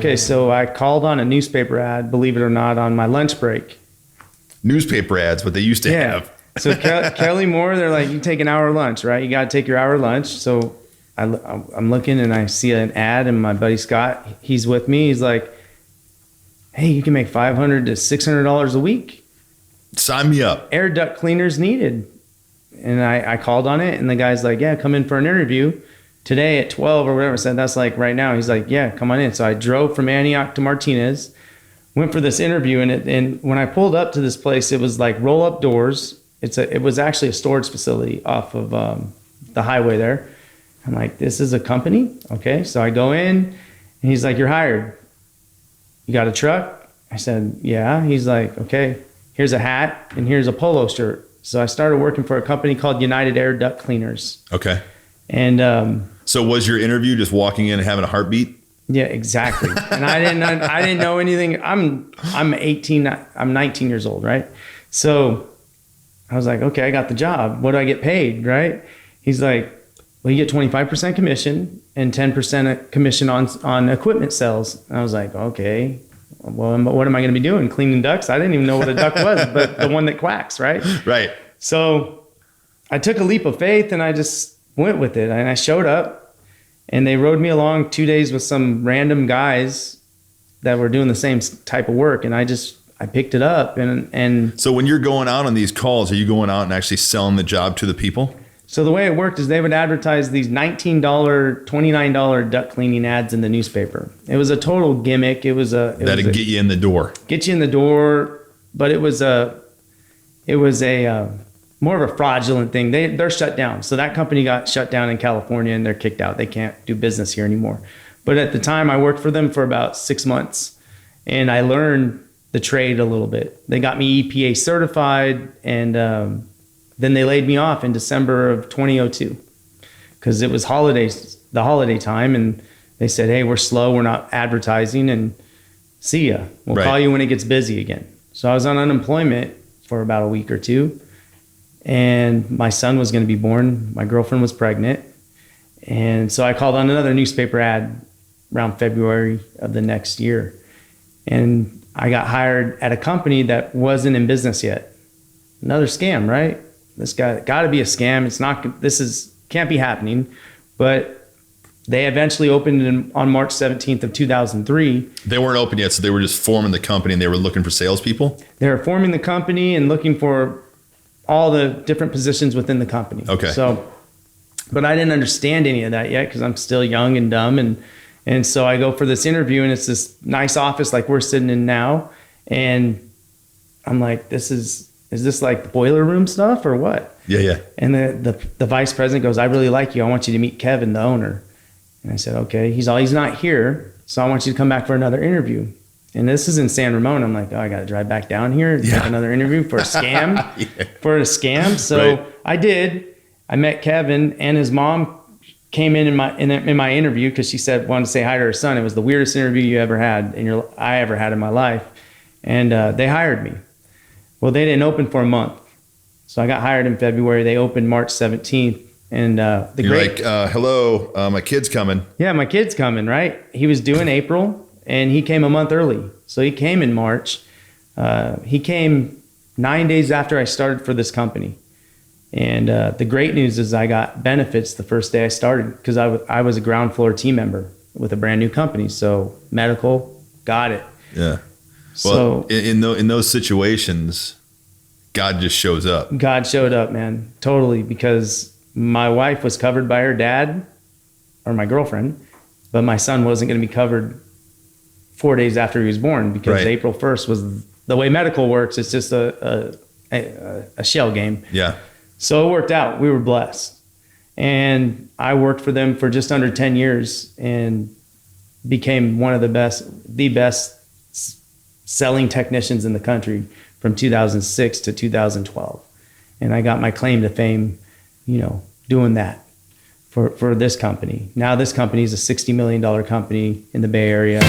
Okay, so I called on a newspaper ad, believe it or not, on my lunch break. Newspaper ads, what they used to have. So Kelly Moore, they're like, you take an hour lunch, right? You got to take your hour lunch. So I'm looking and I see an ad, and my buddy Scott, he's with me. He's like, hey, you can make $500 to $600 a week. Sign me up. Air duct cleaners needed. And I called on it, and the guy's like, yeah, come in for an interview today at 12 or whatever. I said, that's like right now. He's like, yeah, come on in. So I drove from Antioch to Martinez, went for this interview, and when I pulled up to this place, it was like roll up doors. It was actually a storage facility off of the highway there. I'm like, this is a company? Okay. So I go in, and he's like, you're hired. You got a truck? I said, yeah. He's like, okay, here's a hat and here's a polo shirt. So I started working for a company called United Air Duct Cleaners. Okay. And so was your interview just walking in and having a heartbeat? Yeah, exactly. And I didn't know anything. I'm 18. I'm 19 years old, right? So I was like, okay, I got the job. What do I get paid, right? He's like, well, you get 25% commission and 10% commission on equipment sales. And I was like, okay, well, what am I going to be doing? Cleaning ducts? I didn't even know what a duct was, but the one that quacks, right? Right. So I took a leap of faith and I just went with it. And I showed up, and they rode me along 2 days with some random guys that were doing the same type of work. And I picked it up. And so when you're going out on these calls, are you going out and actually selling the job to the people? So the way it worked is they would advertise these $19, $29 duct cleaning ads in the newspaper. It was a total gimmick. That'd get you in the door. Get you in the door, but it was a more of a fraudulent thing. They're shut down. So that company got shut down in California, and they're kicked out. They can't do business here anymore. But at the time, I worked for them for about 6 months, and I learned the trade a little bit. They got me EPA certified, and then they laid me off in December of 2002 because it was the holiday time, and they said, hey, we're slow, we're not advertising, and see ya. We'll call you when it gets busy again. So I was on unemployment for about a week or two, and my son was going to be born. My girlfriend was pregnant, and so I called on another newspaper ad around February of the next year, and I got hired at a company that wasn't in business yet. Another scam, right? This got to be a scam. Can't be happening. But they eventually opened on March 17th of 2003. They weren't open yet, so they were just forming the company, and they were looking for salespeople? They were forming the company and looking for all the different positions within the company. Okay. So, but I didn't understand any of that yet because I'm still young and dumb. And so I go for this interview, and it's this nice office like we're sitting in now. And I'm like, is this like the boiler room stuff or what? Yeah. And the vice president goes, I really like you. I want you to meet Kevin, the owner. And I said, okay. He's not here, so I want you to come back for another interview. And this is in San Ramon. I'm like, oh, I got to drive back down here and take another interview for a scam. So right. I did. I met Kevin, and his mom came in my interview because she wanted to say hi to her son. It was the weirdest interview I ever had in my life. And they hired me. Well, they didn't open for a month. So I got hired in February. They opened March 17th. And hello, my kid's coming. Yeah, my kid's coming, right? He was due in April, and he came a month early. So he came in March. He came 9 days after I started for this company. And the great news is I got benefits the first day I started because I was a ground floor team member with a brand new company. So medical, got it. Yeah. Well, so in those situations, God just shows up. God showed up, man, totally, because my wife was covered by her dad or my girlfriend, but my son wasn't going to be covered 4 days after he was born because right. April 1st was the way medical works. It's just a shell game. Yeah. So it worked out. We were blessed. And I worked for them for just under 10 years and became one of the best selling technicians in the country from 2006 to 2012. And I got my claim to fame, doing that for this company. Now this company is a $60 million company in the Bay Area.